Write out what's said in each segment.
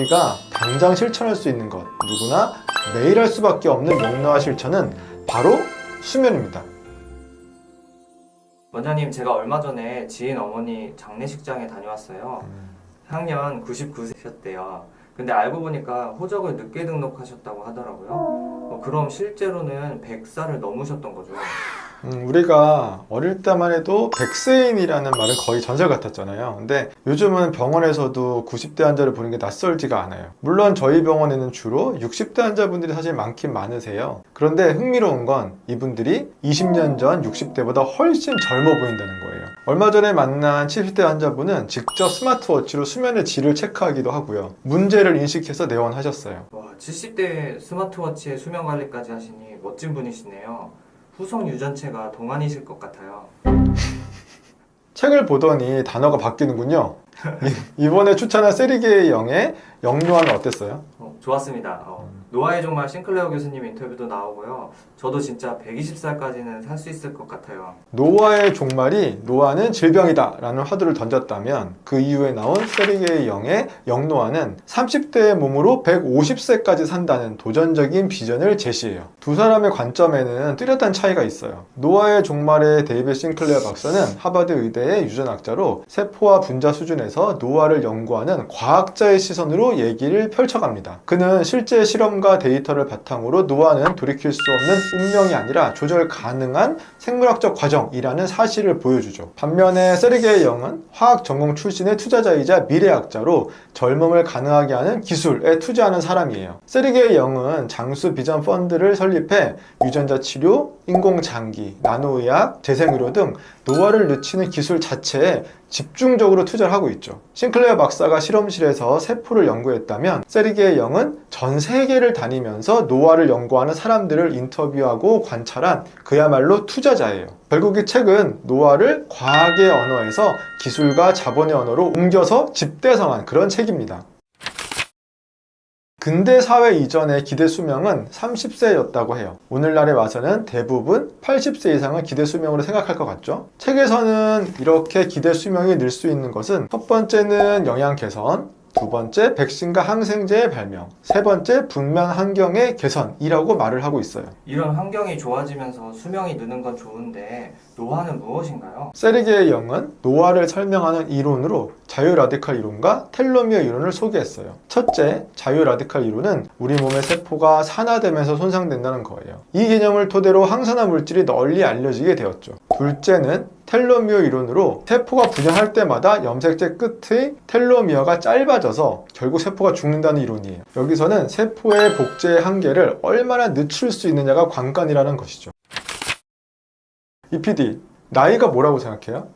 우리가 당장 실천할 수 있는 것, 누구나 매일 할 수밖에 없는 명료한 실천은 바로 수면입니다. 원장님, 제가 얼마 전에 지인 어머니 장례식장에 다녀왔어요. 향년 99세셨대요. 근데 알고 보니까 호적을 늦게 등록하셨다고 하더라고요. 그럼 실제로는 100살을 넘으셨던 거죠. 우리가 어릴 때만 해도 백세인이라는 말은 거의 전설 같았잖아요. 근데 요즘은 병원에서도 90대 환자를 보는 게 낯설지가 않아요. 물론 저희 병원에는 주로 60대 환자분들이 사실 많긴 많으세요. 그런데 흥미로운 건 이분들이 20년 전 60대보다 훨씬 젊어 보인다는 거예요. 얼마 전에 만난 70대 환자분은 직접 스마트워치로 수면의 질을 체크하기도 하고요. 문제를 인식해서 내원하셨어요. 와, 70대 스마트워치에 수면 관리까지 하시니 멋진 분이시네요. 후성 유전체가 동안이실 것 같아요. 책을 보더니 단어가 바뀌는군요. 이번에 추천한 세리게의 영의 영유아는 어땠어요? 좋았습니다. 노아의 종말 싱클레어 교수님 인터뷰도 나오고요. 저도 진짜 120살까지는 살 수 있을 것 같아요. 노아의 종말이 노아는 질병이다 라는 화두를 던졌다면 그 이후에 나온 세리게의 영의 영노아는 30대의 몸으로 150세까지 산다는 도전적인 비전을 제시해요. 두 사람의 관점에는 뚜렷한 차이가 있어요. 노아의 종말의 데이비드 싱클레어 박사는 하버드 의대의 유전학자로 세포와 분자 수준에서 노아를 연구하는 과학자의 시선으로 얘기를 펼쳐갑니다. 그는 실제 실험과 데이터를 바탕으로 노아는 돌이킬 수 없는 운명이 아니라 조절 가능한 생물학적 과정이라는 사실을 보여주죠. 반면에 세르게이 영은 화학 전공 출신의 투자자이자 미래학자로 젊음을 가능하게 하는 기술에 투자하는 사람이에요. 세르게이 영은 장수 비전 펀드를 설립해 유전자 치료, 인공장기, 나노의학, 재생의료 등 노화를 늦추는 기술 자체에 집중적으로 투자를 하고 있죠. 싱클레어 박사가 실험실에서 세포를 연구했다면 세르게이 영은 전 세계를 다니면서 노화를 연구하는 사람들을 인터뷰하고 관찰한 그야말로 투자자예요. 결국 이 책은 노화를 과학의 언어에서 기술과 자본의 언어로 옮겨서 집대성한 그런 책입니다. 근대 사회 이전의 기대 수명은 30세였다고 해요. 오늘날에 와서는 대부분 80세 이상을 기대 수명으로 생각할 것 같죠? 책에서는 이렇게 기대 수명이 늘 수 있는 것은 첫 번째는 영양 개선, 두 번째 백신과 항생제의 발명, 세 번째 분명 환경의 개선이라고 말을 하고 있어요. 이런 환경이 좋아지면서 수명이 느는 건 좋은데 노화는 무엇인가요? 세르게이 영은 노화를 설명하는 이론으로 자유라디칼 이론과 텔로미어 이론을 소개했어요. 첫째, 자유라디칼 이론은 우리 몸의 세포가 산화되면서 손상된다는 거예요. 이 개념을 토대로 항산화 물질이 널리 알려지게 되었죠. 둘째는 텔로미어 이론으로 세포가 분열할 때마다 염색체 끝의 텔로미어가 짧아져서 결국 세포가 죽는다는 이론이에요. 여기서는 세포의 복제의 한계를 얼마나 늦출 수 있느냐가 관건이라는 것이죠. 이 PD, 나이가 뭐라고 생각해요?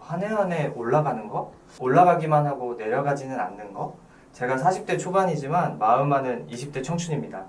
한 해 한 해 올라가는 거? 올라가기만 하고 내려가지는 않는 거? 제가 40대 초반이지만 마음만은 20대 청춘입니다.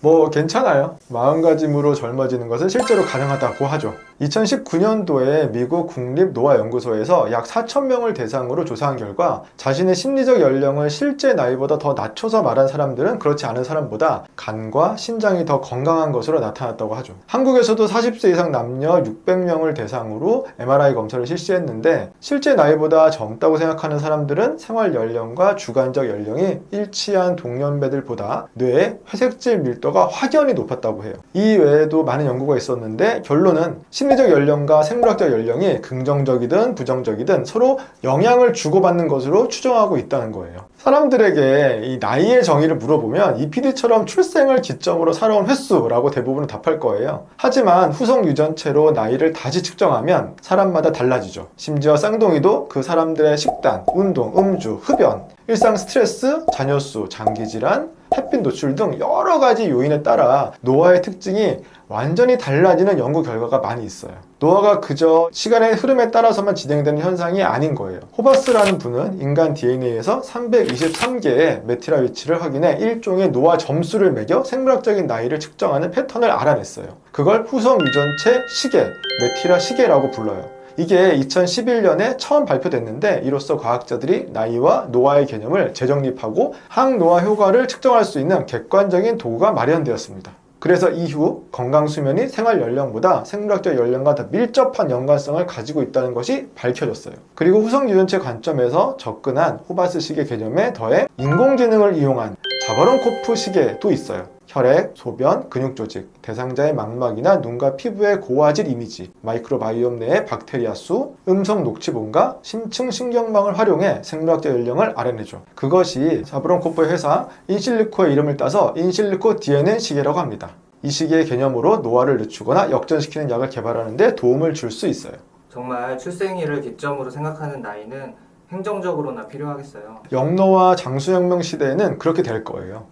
뭐 괜찮아요. 마음가짐으로 젊어지는 것은 실제로 가능하다고 하죠. 2019년도에 미국 국립노화연구소에서 약 4,000명을 대상으로 조사한 결과 자신의 심리적 연령을 실제 나이보다 더 낮춰서 말한 사람들은 그렇지 않은 사람보다 간과 신장이 더 건강한 것으로 나타났다고 하죠. 한국에서도 40세 이상 남녀 600명을 대상으로 MRI 검사를 실시했는데 실제 나이보다 젊다고 생각하는 사람들은 생활 연령과 주관적 연령이 일치한 동년배들보다 뇌의 회색질 밀도가 확연히 높았다고 해요. 이 외에도 많은 연구가 있었는데 결론은 심리적 연령과 생물학적 연령이 긍정적이든 부정적이든 서로 영향을 주고받는 것으로 추정하고 있다는 거예요. 사람들에게 이 나이의 정의를 물어보면 이 PD처럼 출생을 기점으로 살아온 횟수라고 대부분 답할 거예요. 하지만 후성 유전체로 나이를 다시 측정하면 사람마다 달라지죠. 심지어 쌍둥이도 그 사람들의 식단, 운동, 음주, 흡연, 일상 스트레스, 자녀수, 장기질환, 햇빛 노출 등 여러 가지 요인에 따라 노화의 특징이 완전히 달라지는 연구 결과가 많이 있어요. 노화가 그저 시간의 흐름에 따라서만 진행되는 현상이 아닌 거예요. 호바스라는 분은 인간 DNA에서 323개의 메티라 위치를 확인해 일종의 노화 점수를 매겨 생물학적인 나이를 측정하는 패턴을 알아냈어요. 그걸 후성 유전체 시계, 메티라 시계라고 불러요. 이게 2011년에 처음 발표됐는데 이로써 과학자들이 나이와 노화의 개념을 재정립하고 항노화 효과를 측정할 수 있는 객관적인 도구가 마련되었습니다. 그래서 이후 건강수면이 생활연령보다 생물학적 연령과 더 밀접한 연관성을 가지고 있다는 것이 밝혀졌어요. 그리고 후성유전체 관점에서 접근한 호바스 시계 개념에 더해 인공지능을 이용한 자바론코프 시계도 있어요. 혈액, 소변, 근육조직, 대상자의 망막이나 눈과 피부의 고화질 이미지, 마이크로바이옴 내의 박테리아 수, 음성 녹취본과 심층 신경망을 활용해 생물학적 연령을 알아내죠. 그것이 자바론코프의 회사 인실리코의 이름을 따서 인실리코 DNA 시계라고 합니다. 이 시계의 개념으로 노화를 늦추거나 역전시키는 약을 개발하는 데 도움을 줄 수 있어요. 정말 출생일을 기점으로 생각하는 나이는 행정적으로나 필요하겠어요. 영노화 장수혁명 시대에는 그렇게 될 거예요.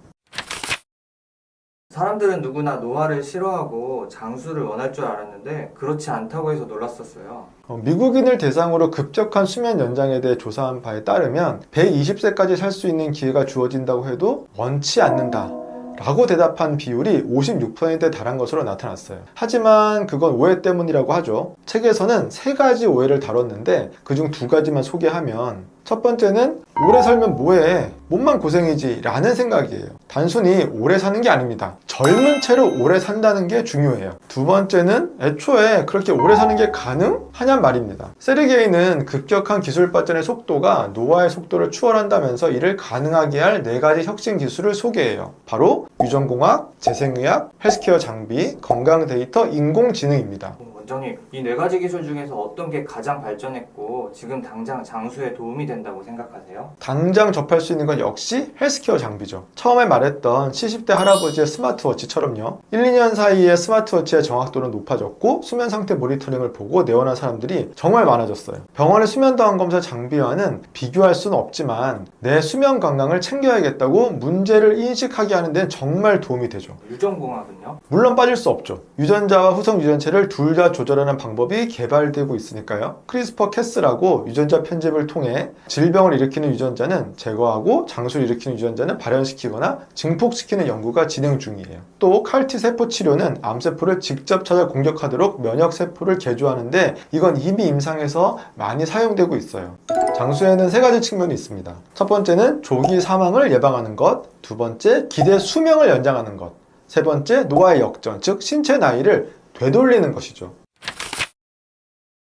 사람들은 누구나 노화를 싫어하고 장수를 원할 줄 알았는데 그렇지 않다고 해서 놀랐었어요. 미국인을 대상으로 급격한 수면 연장에 대해 조사한 바에 따르면 120세까지 살 수 있는 기회가 주어진다고 해도 원치 않는다 라고 대답한 비율이 56%에 달한 것으로 나타났어요. 하지만 그건 오해 때문이라고 하죠. 책에서는 3가지 오해를 다뤘는데 그중 2가지만 소개하면, 첫 번째는 오래 살면 뭐해? 몸만 고생이지 라는 생각이에요. 단순히 오래 사는 게 아닙니다. 젊은 채로 오래 산다는 게 중요해요. 두 번째는 애초에 그렇게 오래 사는 게 가능하냔 말입니다. 세르게이는 급격한 기술 발전의 속도가 노화의 속도를 추월한다면서 이를 가능하게 할 4가지 혁신 기술을 소개해요. 바로 유전공학, 재생의학, 헬스케어 장비, 건강 데이터, 인공지능입니다. 원장님, 이 4가지 기술 중에서 어떤 게 가장 발전했고 지금 당장 장수에 도움이 된다고 생각하세요? 당장 접할 수 있는 건 역시 헬스케어 장비죠. 처음에 말했던 70대 할아버지의 스마트워치처럼요. 1, 2년 사이에 스마트워치의 정확도는 높아졌고 수면 상태 모니터링을 보고 내원한 사람들이 정말 많아졌어요. 병원의 수면 도안 검사 장비와는 비교할 수는 없지만 내 수면 건강을 챙겨야겠다고 문제를 인식하게 하는 데는 정말 도움이 되죠. 유전공학은요? 물론 빠질 수 없죠. 유전자와 후성 유전체를 둘 다 조절하는 방법이 개발되고 있으니까요. 크리스퍼-캐스라고 유전자 편집을 통해 질병을 일으키는 유전자는 제거하고 장수를 일으키는 유전자는 발현시키거나 증폭시키는 연구가 진행 중이에요. 또 칼티 세포 치료는 암세포를 직접 찾아 공격하도록 면역세포를 개조하는데 이건 이미 임상에서 많이 사용되고 있어요. 장수에는 3가지 측면이 있습니다. 첫 번째는 조기 사망을 예방하는 것, 두 번째 기대 수명을 연장하는 것, 세 번째 노화의 역전, 즉 신체 나이를 되돌리는 것이죠.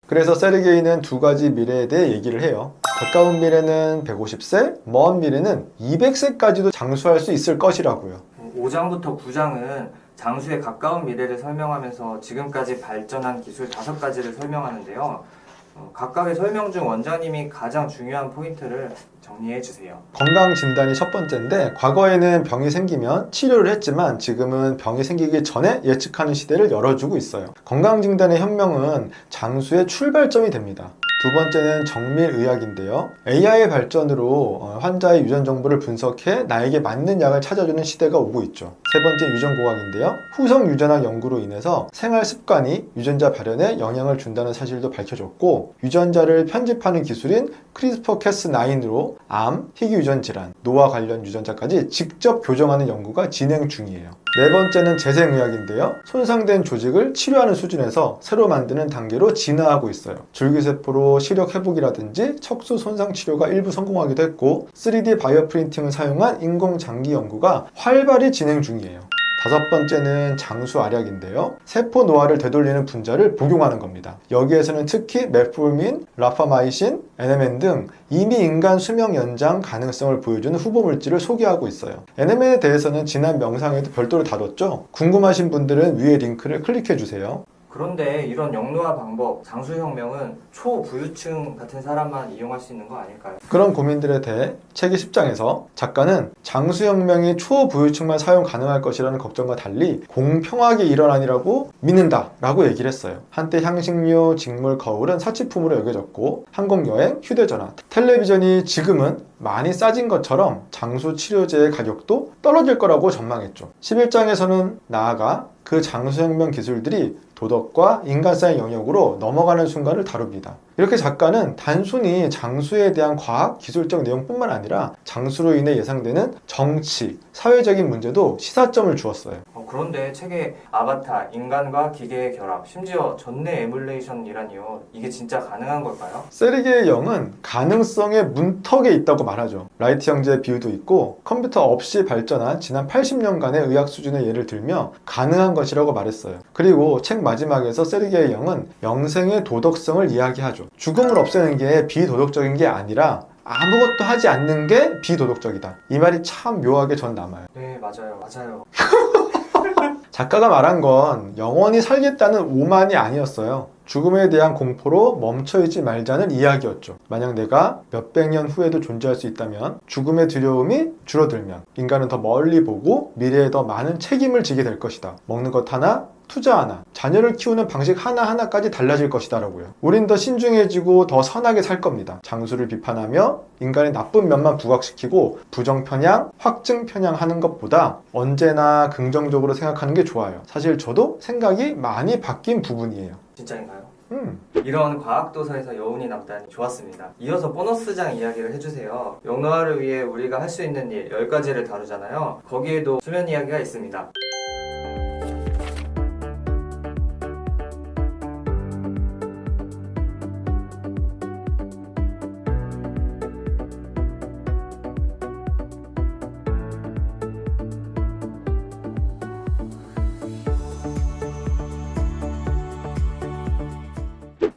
그래서 세르게이는 2가지 미래에 대해 얘기를 해요. 가까운 미래는 150세, 먼 미래는 200세까지도 장수할 수 있을 것이라고요. 5장부터 9장은 장수에 가까운 미래를 설명하면서 지금까지 발전한 기술 5가지를 설명하는데요. 각각의 설명 중 원장님이 가장 중요한 포인트를 정리해 주세요. 건강진단이 첫 번째인데, 과거에는 병이 생기면 치료를 했지만 지금은 병이 생기기 전에 예측하는 시대를 열어주고 있어요. 건강진단의 혁명은 장수의 출발점이 됩니다. 두 번째는 정밀의학인데요. AI의 발전으로 환자의 유전 정보를 분석해 나에게 맞는 약을 찾아주는 시대가 오고 있죠. 세 번째 유전공학인데요. 후성 유전학 연구로 인해서 생활 습관이 유전자 발현에 영향을 준다는 사실도 밝혀졌고, 유전자를 편집하는 기술인 크리스퍼-캐스9로 암, 희귀 유전 질환, 노화 관련 유전자까지 직접 교정하는 연구가 진행 중이에요. 네 번째는 재생의학인데요. 손상된 조직을 치료하는 수준에서 새로 만드는 단계로 진화하고 있어요. 줄기세포로 시력 회복이라든지 척수 손상 치료가 일부 성공하기도 했고, 3D 바이오 프린팅을 사용한 인공장기 연구가 활발히 진행 중이에요. 다섯 번째는 장수알약인데요. 세포 노화를 되돌리는 분자를 복용하는 겁니다. 여기에서는 특히 메formin, 라파마이신, NMN 등 이미 인간 수명 연장 가능성을 보여주는 후보 물질을 소개하고 있어요. NMN에 대해서는 지난 명상에도 별도로 다뤘죠. 궁금하신 분들은 위에 링크를 클릭해 주세요. 그런데 이런 영노화 방법, 장수혁명은 초부유층 같은 사람만 이용할 수 있는 거 아닐까요? 그런 고민들에 대해 책의 10장에서 작가는 장수혁명이 초부유층만 사용 가능할 것이라는 걱정과 달리 공평하게 일어나니라고 믿는다 라고 얘기를 했어요. 한때 향신료, 직물, 거울은 사치품으로 여겨졌고, 항공여행, 휴대전화, 텔레비전이 지금은 많이 싸진 것처럼 장수 치료제의 가격도 떨어질 거라고 전망했죠. 11장에서는 나아가 그 장수혁명 기술들이 도덕과 인간사의 영역으로 넘어가는 순간을 다룹니다. 이렇게 작가는 단순히 장수에 대한 과학, 기술적 내용뿐만 아니라 장수로 인해 예상되는 정치, 사회적인 문제도 시사점을 주었어요. 그런데 책에 아바타, 인간과 기계의 결합, 심지어 전내 에뮬레이션이라니요. 이게 진짜 가능한 걸까요? 세르게이 영은 가능성의 문턱에 있다고 말하죠. 라이트 형제의 비유도 있고 컴퓨터 없이 발전한 지난 80년간의 의학 수준의 예를 들며 가능한 것이라고 말했어요. 그리고 책 마지막에서 세르게이 영은 영생의 도덕성을 이야기하죠. 죽음을 없애는 게 비도덕적인 게 아니라 아무것도 하지 않는 게 비도덕적이다. 이 말이 참 묘하게 전 남아요. 네, 맞아요. 작가가 말한 건 영원히 살겠다는 오만이 아니었어요. 죽음에 대한 공포로 멈춰있지 말자는 이야기였죠. 만약 내가 몇백 년 후에도 존재할 수 있다면, 죽음의 두려움이 줄어들면 인간은 더 멀리 보고 미래에 더 많은 책임을 지게 될 것이다. 먹는 것 하나, 투자 하나, 자녀를 키우는 방식 하나하나까지 달라질 것이다 라고요. 우린 더 신중해지고 더 선하게 살 겁니다. 장수를 비판하며 인간의 나쁜 면만 부각시키고 부정 편향, 확증 편향하는 것보다 언제나 긍정적으로 생각하는 게 좋아요. 사실 저도 생각이 많이 바뀐 부분이에요. 진짜인가요? 이런 과학도서에서 여운이 남다니 좋았습니다. 이어서 보너스장 이야기를 해주세요. 영노화를 위해 우리가 할 수 있는 일 10가지를 다루잖아요. 거기에도 수면 이야기가 있습니다.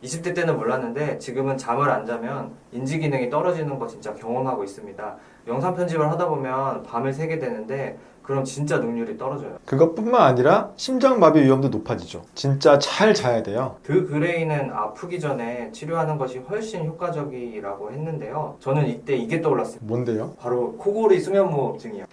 이십 대 때는 몰랐는데 지금은 잠을 안 자면 인지 기능이 떨어지는 거 진짜 경험하고 있습니다. 영상 편집을 하다 보면 밤을 새게 되는데 그럼 진짜 능률이 떨어져요. 그것뿐만 아니라 심장마비 위험도 높아지죠. 진짜 잘 자야 돼요. 드 그레이는 아프기 전에 치료하는 것이 훨씬 효과적이라고 했는데요. 저는 이때 이게 떠올랐어요. 뭔데요? 바로 코골이 수면무호흡증이요.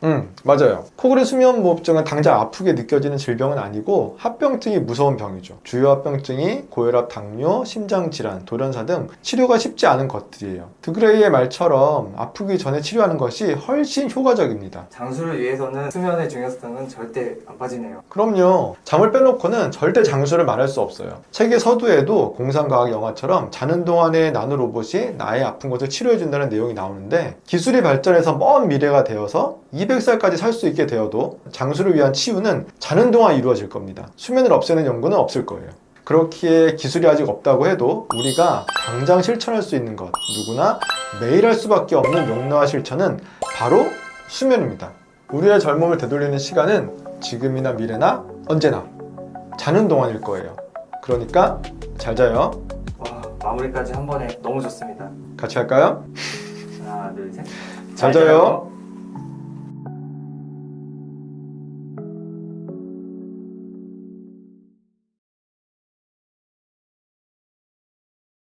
맞아요. 코골이 수면무호흡증은 당장 아프게 느껴지는 질병은 아니고 합병증이 무서운 병이죠. 주요 합병증이 고혈압, 당뇨, 심장질환, 돌연사 등 치료가 쉽지 않은 것들이에요. 드그레이의 말처럼 아프기 전에 치료하는 것이 훨씬 효과적입니다. 장수를 위해서는 수면의 중요성은 절대 안 빠지네요. 그럼요. 잠을 빼놓고는 절대 장수를 말할 수 없어요. 책의 서두에도 공상과학 영화처럼 자는 동안에 나노로봇이 나의 아픈 것을 치료해준다는 내용이 나오는데 기술이 발전해서 먼 미래가 되어서 200살까지 살 수 있게 되어도 장수를 위한 치유는 자는 동안 이루어질 겁니다. 수면을 없애는 연구는 없을 거예요. 그렇기에 기술이 아직 없다고 해도 우리가 당장 실천할 수 있는 것, 누구나 매일 할 수밖에 없는 영노화 실천은 바로 수면입니다. 우리의 젊음을 되돌리는 시간은 지금이나 미래나 언제나 자는 동안일 거예요. 그러니까 잘 자요. 와, 마무리까지 한 번에 너무 좋습니다. 같이 할까요? 하나, 둘, 셋. 잘 자요.